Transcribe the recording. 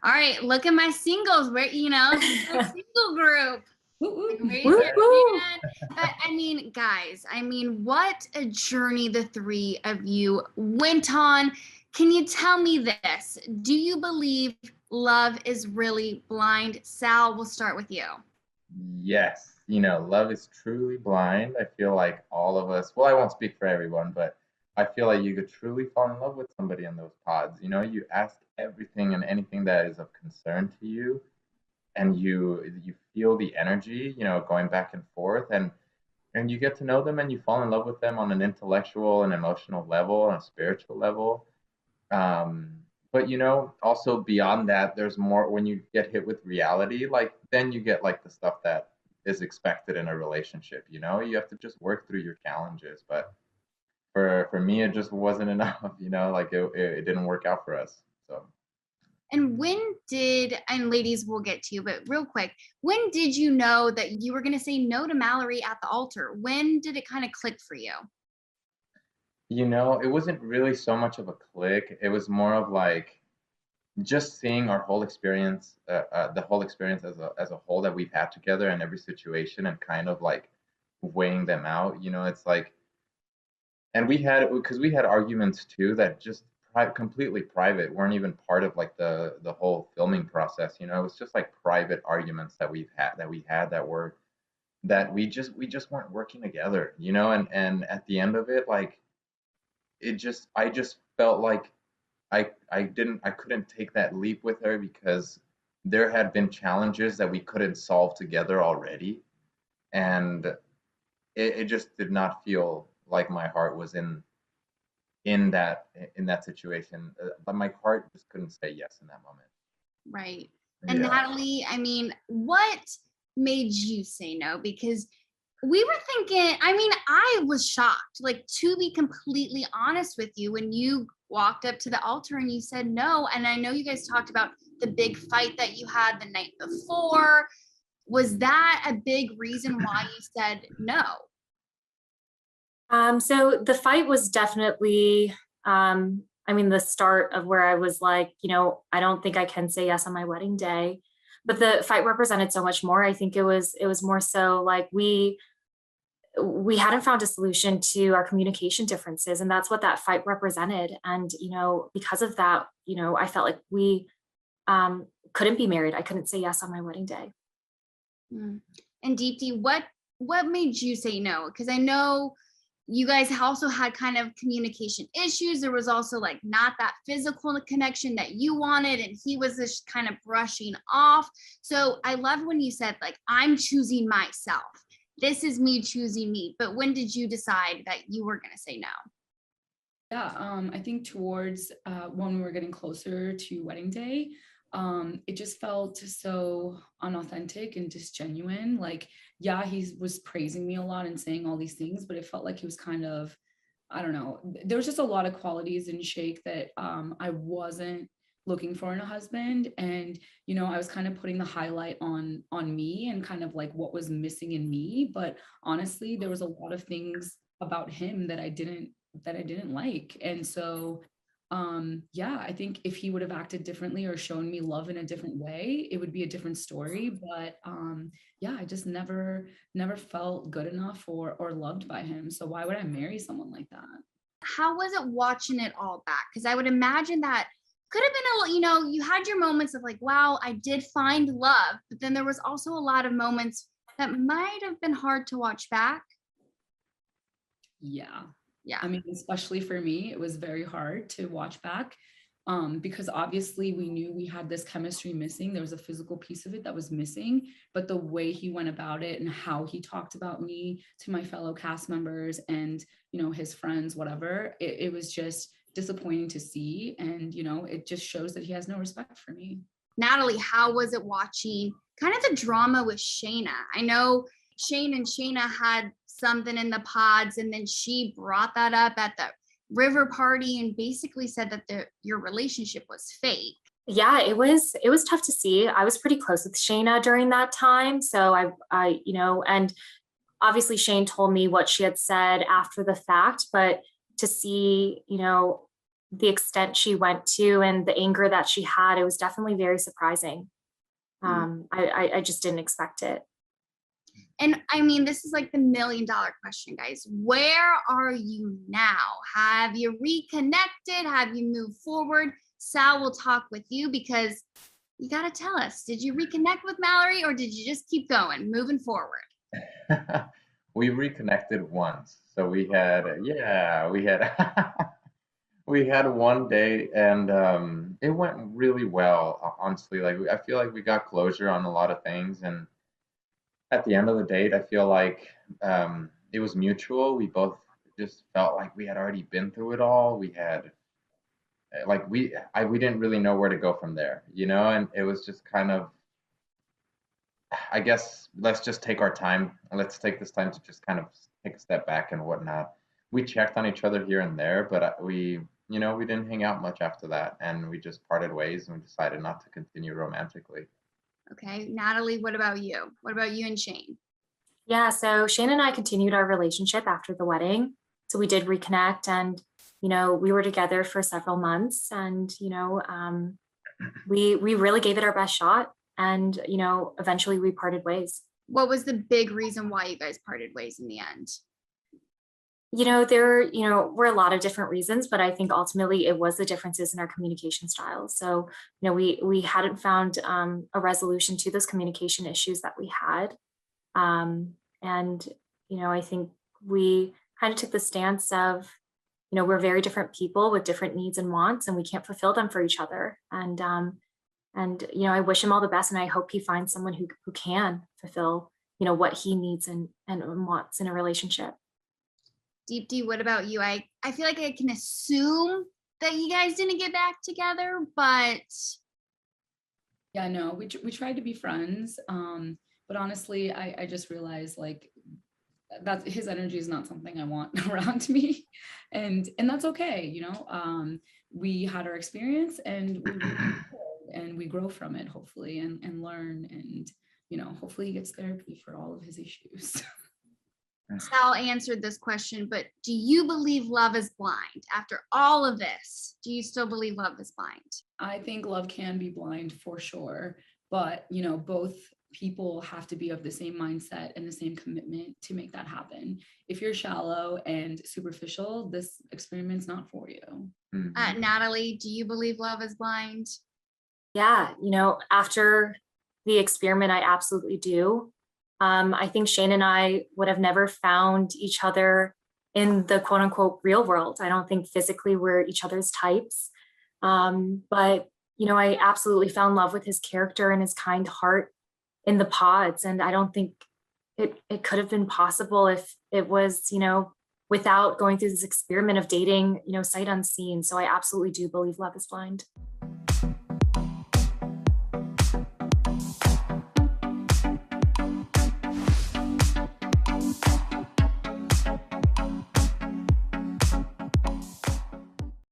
All right, look at my singles. Where single group. Like, raise Woo your woo. hand. But I mean, guys, what a journey the three of you went on. Can you tell me this? Do you believe love is really blind? Sal, we'll start with you. Yes, love is truly blind. I feel like all of us, well, I won't speak for everyone, but I feel like you could truly fall in love with somebody in those pods. You ask everything and anything that is of concern to you, and you feel the energy, going back and forth, and you get to know them and you fall in love with them on an intellectual and emotional level and a spiritual level. Um, but also beyond that, there's more when you get hit with reality, like then you get like the stuff that is expected in a relationship, you have to just work through your challenges. But for me, it just wasn't enough, like it didn't work out for us. So And and ladies, we'll get to you, but real quick, when did you know that you were going to say no to Mallory at the altar? When did it kind of click for you? it wasn't really so much of a click. It was more of like just seeing our whole experience, the whole experience as a whole that we've had together in every situation, and kind of like weighing them out. It's like, and because we had arguments too that just completely private, weren't even part of like the whole filming process. It was just like private arguments that we had that we just weren't working together. And at the end of it, like I just felt like I couldn't take that leap with her because there had been challenges that we couldn't solve together already, and it just did not feel like my heart was in that situation. But my heart just couldn't say yes in that moment. Right. And Yeah. Natalie, what made you say no? Because we were thinking, I was shocked, like, to be completely honest with you, when you walked up to the altar and you said no. And I know you guys talked about the big fight that you had the night before. Was that a big reason why you said no? So the fight was definitely, the start of where I was like, I don't think I can say yes on my wedding day. But the fight represented so much more. I think it was more so like we hadn't found a solution to our communication differences, and that's what that fight represented. And because of that, I felt like we couldn't be married. I couldn't say yes on my wedding day. Mm. And Deepti, what made you say no? Because I know you guys also had kind of communication issues. There was also like not that physical connection that you wanted, and he was just kind of brushing off. So I love when you said, like, I'm choosing myself. This is me choosing me. But when did you decide that you were going to say no? Yeah, I think towards when we were getting closer to wedding day, it just felt so unauthentic and disgenuine. Like, yeah, he was praising me a lot and saying all these things, but it felt like he was kind of, I don't know, there was just a lot of qualities in Shake that I wasn't looking for in a husband. And I was kind of putting the highlight on me and kind of like what was missing in me. But honestly, there was a lot of things about him that I didn't like. And so yeah, I think if he would have acted differently or shown me love in a different way, it would be a different story. But yeah, I just never felt good enough or loved by him. So why would I marry someone like that? How was it watching it all back? Because I would imagine that could have been you had your moments of like, wow, I did find love, but then there was also a lot of moments that might have been hard to watch back. Yeah. Yeah. Especially for me, it was very hard to watch back because obviously we knew we had this chemistry missing. There was a physical piece of it that was missing, but the way he went about it and how he talked about me to my fellow cast members and, his friends, whatever, it was just disappointing to see. And, it just shows that he has no respect for me. Natalie, how was it watching kind of the drama with Shayna? I know Shayne and Shayna had something in the pods, and then she brought that up at the river party and basically said that your relationship was fake. Yeah, it was tough to see. I was pretty close with Shayna during that time. So I and obviously Shayne told me what she had said after the fact, but to see, the extent she went to and the anger that she had, it was definitely very surprising. I just didn't expect it. And I mean, this is like the $1 million question, guys. Where are you now? Have you reconnected? Have you moved forward? Sal will talk with you because you got to tell us, did you reconnect with Mallory or did you just keep going, moving forward? We reconnected once. So we had, we had one day and it went really well, honestly. Like, I feel like we got closure on a lot of things. And at the end of the date, I feel like it was mutual. We both just felt like we had already been through it all. We had like we didn't really know where to go from there, you know, and it was just kind of, I guess, let's just take our time. Let's take this time to just kind of take a step back and whatnot. We checked on each other here and there, but we, you know, we didn't hang out much after that, and we just parted ways and we decided not to continue romantically. Okay, Natalie, what about you? What about you and Shayne? Yeah, so Shayne and I continued our relationship after the wedding. So we did reconnect, and, you know, we were together for several months, and, you know, we really gave it our best shot, and, you know, eventually we parted ways. What was the big reason why you guys parted ways in the end? You know, were a lot of different reasons, but I think ultimately it was the differences in our communication styles. So, you know, we hadn't found a resolution to those communication issues that we had. And, you know, I think we kind of took the stance of, you know, we're very different people with different needs and wants, and we can't fulfill them for each other. And, you know, I wish him all the best, and I hope he finds someone who can fulfill, you know, what he needs and wants in a relationship. Deepti, what about you? I feel like I can assume that you guys didn't get back together, but Yeah, no, we tried to be friends, but honestly, I just realized like that his energy is not something I want around me, and that's okay, you know. We had our experience, and we grow from it, hopefully, and learn, and, you know, hopefully he gets therapy for all of his issues. Sal answered this question, but do you believe love is blind? After all of this, do you still believe love is blind? I think love can be blind for sure, but, you know, both people have to be of the same mindset and the same commitment to make that happen. If you're shallow and superficial, this experiment's not for you. Natalie, do you believe love is blind? Yeah, you know, after the experiment, I absolutely do. I think Shayne and I would have never found each other in the quote unquote real world. I don't think physically we're each other's types. But, you know, I absolutely fell in love with his character and his kind heart in the pods. And I don't think it could have been possible if it was, you know, without going through this experiment of dating, you know, sight unseen. So I absolutely do believe love is blind.